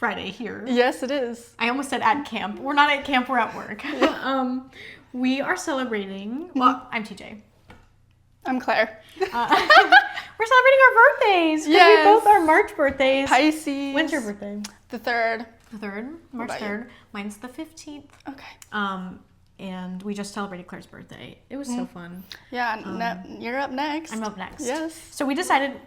Friday here. Yes, it is. I almost said at camp. We're not at camp, we're at work. We are celebrating, well, I'm TJ. I'm Claire. We're celebrating our birthdays. Yes. We both are March birthdays. Pisces. When's your birthday? The 3rd. The 3rd, March What about 3rd. Mine's the 15th. Okay. And we just celebrated Claire's birthday. It was so fun. Yeah, you're up next. I'm up next. Yes. So we decided,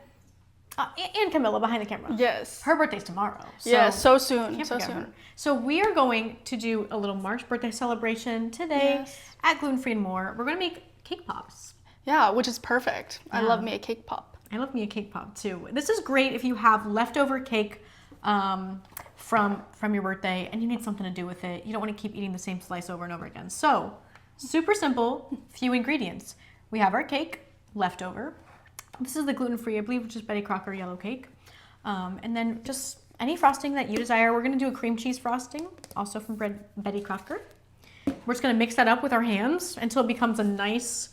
and Camilla behind the camera. Yes. Her birthday's tomorrow. So Yeah, so soon. can't So forget soon. her. So we are going to do a little March birthday celebration today Yes. at Gluten-Free and More. We're going to make cake pops. Yeah, which is perfect. I Yeah. love me a cake pop. I love me a cake pop too. This is great if you have leftover cake from your birthday and you need something to do with it. You don't want to keep eating the same slice over and over again. So, super simple, few ingredients. We have our cake left over. This is the gluten-free, I believe, which is Betty Crocker yellow cake. And then just any frosting that you desire. We're going to do a cream cheese frosting, also from Betty Crocker. We're just going to mix that up with our hands until it becomes a nice,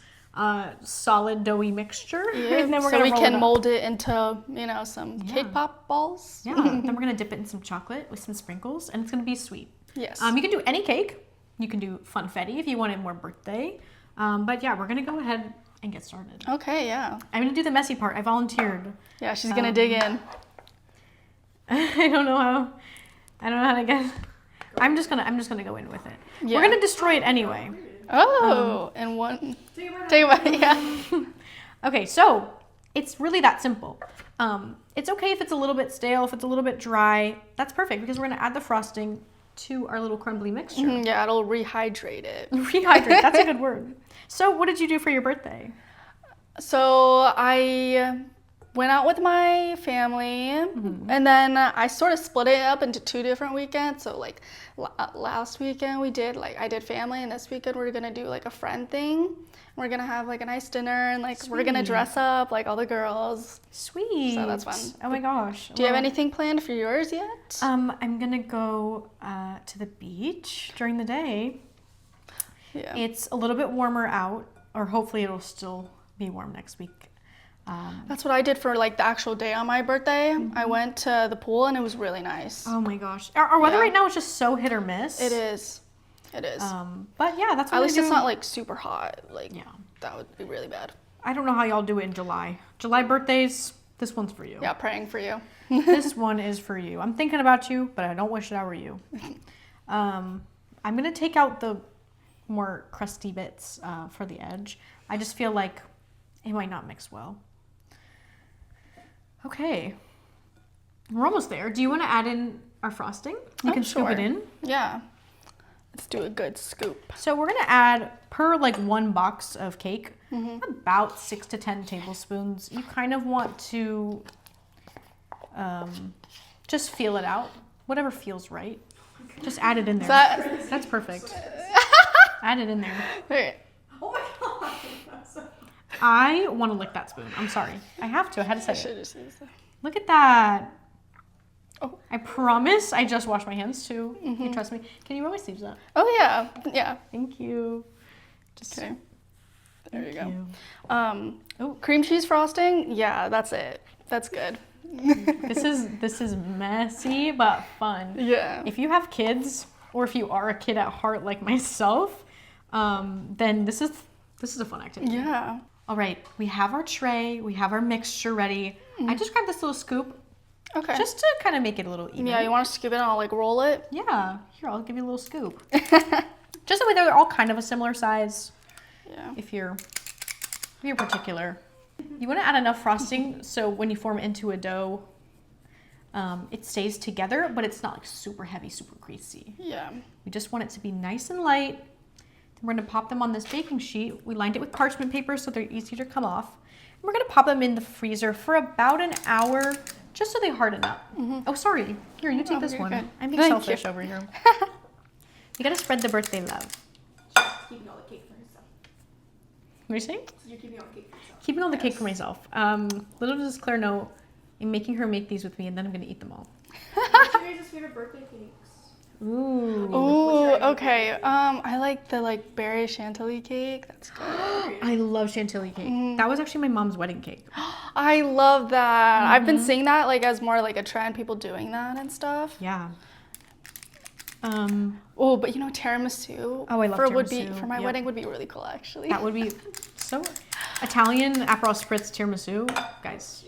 solid, doughy mixture. Yeah. And then we're So gonna we roll can it up. mold it into, some cake pop balls. Yeah, then we're gonna dip it in some chocolate with some sprinkles, and it's gonna be sweet. Yes. You can do any cake. You can do funfetti if you want it more birthday. But yeah, we're gonna go ahead and get started. Okay, yeah. I'm gonna do the messy part. I volunteered. Yeah, she's gonna dig in. I don't know how to get. I'm just gonna go in with it. Yeah. We're gonna destroy it anyway. Oh, and one. Take a bite, yeah. Okay, so it's really that simple. It's okay if it's a little bit stale, if it's a little bit dry. That's perfect because we're gonna add the frosting to our little crumbly mixture. Yeah, it'll rehydrate it. Rehydrate, that's a good word. So what did you do for your birthday? So I went out with my family, and then I sort of split it up into 2 different weekends. So like last weekend I did family, and this weekend we're gonna do like a friend thing. We're gonna have like a nice dinner, and like we're gonna dress up like all the girls. Sweet. So that's fun. Oh my gosh. Do you have anything planned for yours yet? I'm gonna go to the beach during the day. Yeah. It's a little bit warmer out, or hopefully it'll still be warm next week. That's what I did for like the actual day on my birthday. I went to the pool and it was really nice. Oh my gosh. Our weather right now is just so hit or miss. It is. It is. But yeah, that's what At least it's not like super hot. Like, Yeah. that would be really bad. I don't know how y'all do it in July. July birthdays, this one's for you. Yeah, praying for you. This one is for you. I'm thinking about you, but I don't wish that I were you. I'm going to take out the more crusty bits for the edge. I just feel like it might not mix well. Okay. We're almost there. Do you want to add in our frosting? You can scoop it in. Yeah. Let's do a good scoop. So we're going to add, per like 1 box of cake, about 6 to 10 tablespoons. You kind of want to just feel it out. Whatever feels right. Just add it in there. That's perfect. Add it in there. Okay. Oh my god. I want to lick that spoon. I'm sorry. I have to. I had to say it. Look at that. Oh. I promise I just washed my hands too. You trust me. Can you roll my sleeves up? Oh, yeah. Yeah. Thank you. Just Okay. There you Thank go. Oh. Cream cheese frosting? Yeah, that's it. That's good. This is messy but fun. Yeah. If you have kids, or if you are a kid at heart like myself, then this is a fun activity. Yeah. All right, we have our tray, we have our mixture ready. I just grabbed this little scoop Okay. just to kind of make it a little even. Yeah, you want to scoop it and I'll like roll it? Yeah, here, I'll give you a little scoop. Just so they're all kind of a similar size. Yeah. If you're particular. You want to add enough frosting so when you form into a dough, it stays together, but it's not like super heavy, super greasy. Yeah. We just want it to be nice and light. Then we're going to pop them on this baking sheet. We lined it with parchment paper so they're easy to come off. And we're going to pop them in the freezer for about an hour, just so they harden up. Oh, sorry. Here, you take this you're one. good. I'm being Thank selfish you. over here. You got to spread the birthday love. Keeping all the cake for herself. What are you saying? You're keeping all the cake for yourself. Keeping all the cake for myself. Little does Claire know, I'm making her make these with me, and then I'm going to eat them all. What's your guys' favorite birthday cakes? Ooh. Ooh, okay. I like the berry chantilly cake. That's good. I love chantilly cake. That was actually my mom's wedding cake. I love that. I've been seeing that like as more like a trend, people doing that and stuff. Yeah. Oh, but you know, tiramisu. Oh, I love tiramisu. For my Yep. wedding would be really cool, actually. That would be so Italian Aperol Spritz tiramisu, guys.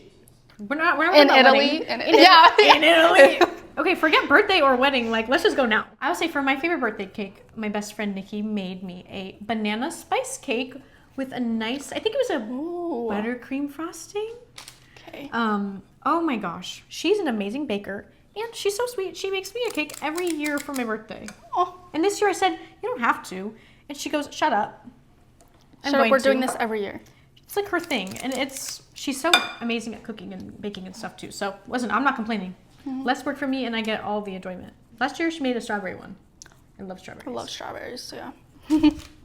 We're not in about Italy. wedding. Yeah. In Italy. Okay, forget birthday or wedding. Like, let's just go now. I would say for my favorite birthday cake, my best friend Nikki made me a banana spice cake with a nice, I think it was a Ooh. buttercream frosting. Okay. Oh my gosh, she's an amazing baker and she's so sweet. She makes me a cake every year for my birthday. Oh, And this year I said, you don't have to. And she goes, shut up. I'm shut up, going we're to. doing this every year. It's like her thing. And she's so amazing at cooking and baking and stuff too. So listen, I'm not complaining. Less work for me and I get all the enjoyment. Last year she made a strawberry one. I love strawberries. I love strawberries, yeah.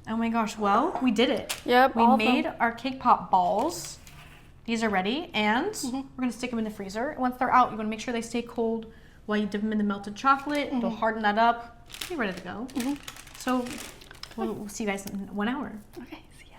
Oh my gosh, well, we did it. Yep, We all of them. made our cake pop balls. These are ready and we're gonna stick them in the freezer. Once they're out, you wanna make sure they stay cold while you dip them in the melted chocolate. They'll harden that up. Be ready to go. So we'll see you guys in 1 hour. Okay, see ya.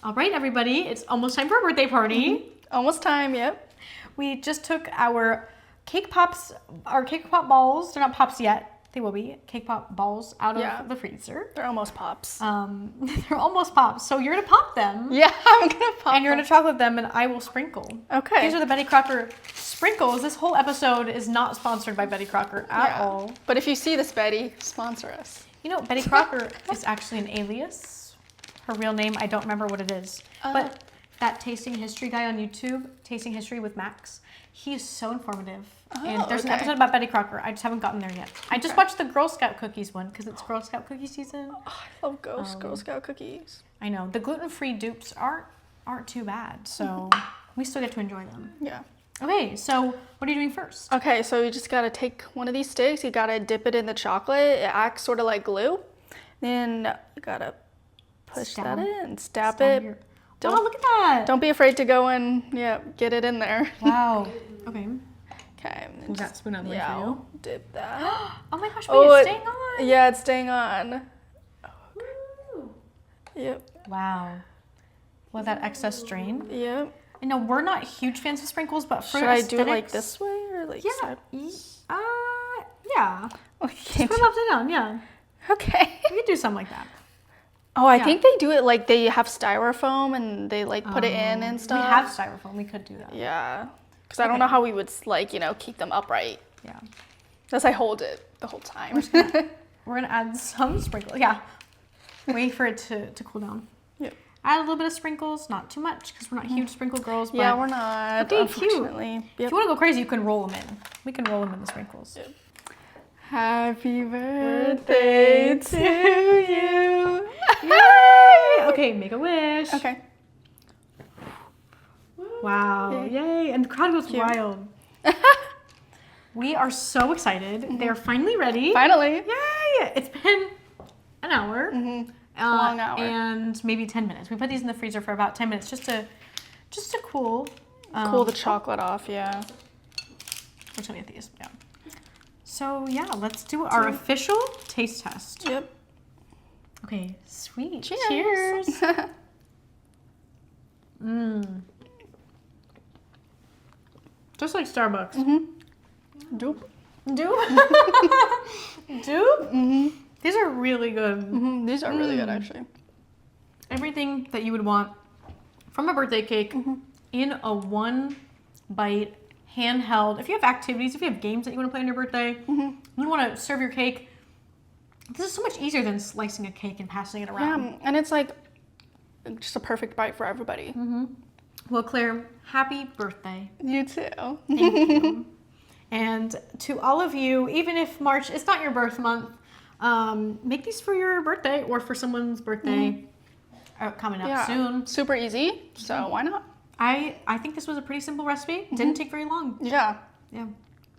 All right, everybody, it's almost time for a birthday party. Almost time, yep. We just took our cake pop balls. They're not pops yet. They will be cake pop balls out Yeah. of the freezer. They're almost pops. They're almost pops. So you're gonna pop them. Yeah, I'm gonna pop And you're gonna chocolate them, and I will sprinkle. Okay. These are the Betty Crocker sprinkles. This whole episode is not sponsored by Betty Crocker at all. But if you see this, Betty, sponsor us. You know, Betty Crocker is actually an alias. Her real name, I don't remember what it is. But that tasting history guy on YouTube, Tasting History with Max, he is so informative. And there's an okay. episode about Betty Crocker. I just haven't gotten there yet. I just watched the Girl Scout cookies one because it's Girl Scout cookie season. Oh, I love Girl Scout cookies. I know. The gluten-free dupes aren't too bad. So we still get to enjoy them. Yeah. Okay, so what are you doing first? Okay, so you just gotta take one of these sticks, you gotta dip it in the chocolate, it acts sort of like glue. Then you gotta push Stab. that in, stab Stab it. your- Don't- Oh, look at that. Don't be afraid to go and get it in there. Wow. Okay. Okay. and Move that just- spoon out of the way yeah, for you. I'll dip that. Oh my gosh, wait, Oh, it's staying on. Yeah, it's staying on. Woo. Yep, Wow. Well, that excess strain. yep. I know we're not huge fans of sprinkles, but for Should I do it like aesthetics- this way or like Yeah. side? Yeah. Okay. Put them upside down, yeah. Okay. We could do something like that. Oh, I Yeah. think they do it like they have styrofoam and they like put it in and stuff. We have styrofoam. We could do that. Yeah. Because I don't know how we would like, keep them upright. Yeah. Unless I hold it the whole time. We're gonna add some sprinkles. Yeah. Wait for it to cool down. Yep. Add a little bit of sprinkles, not too much because we're not huge sprinkle girls. But Yeah, we're not. Okay, cute. Unfortunately. if Yep. you want to go crazy, you can roll them in. We can roll them in the sprinkles. Yep. Happy birthday to you. Yay! Okay, make a wish. Okay. Wow. Yay. And the crowd goes wild. We are so excited. They're finally ready. Finally. Yay! It's been an hour. Long hour. And maybe 10 minutes. We put these in the freezer for about 10 minutes just to cool. Cool the chocolate off, yeah. Which one of these? Yeah. So yeah, let's do our official taste test. Yep. Okay, sweet. Cheers. Mmm. Just like Starbucks. Doop. Dupe? Dupe? These are really good. These are really good, actually. Everything that you would want from a birthday cake in a one bite, handheld. If you have activities, if you have games that you want to play on your birthday, you want to serve your cake. This is so much easier than slicing a cake and passing it around. Yeah, and it's like just a perfect bite for everybody. Well, Claire, happy birthday. You too. Thank you. And to all of you, even if March is not your birth month, make these for your birthday or for someone's birthday coming up soon. Super easy, so why not? I think this was a pretty simple recipe. Didn't take very long. Yeah. Yeah.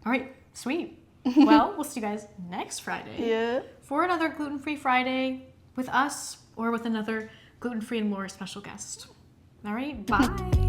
All right. Sweet. Well, we'll see you guys next Friday Yeah. for another Gluten-Free Friday with us or with another gluten-free and more special guest. All right. Bye.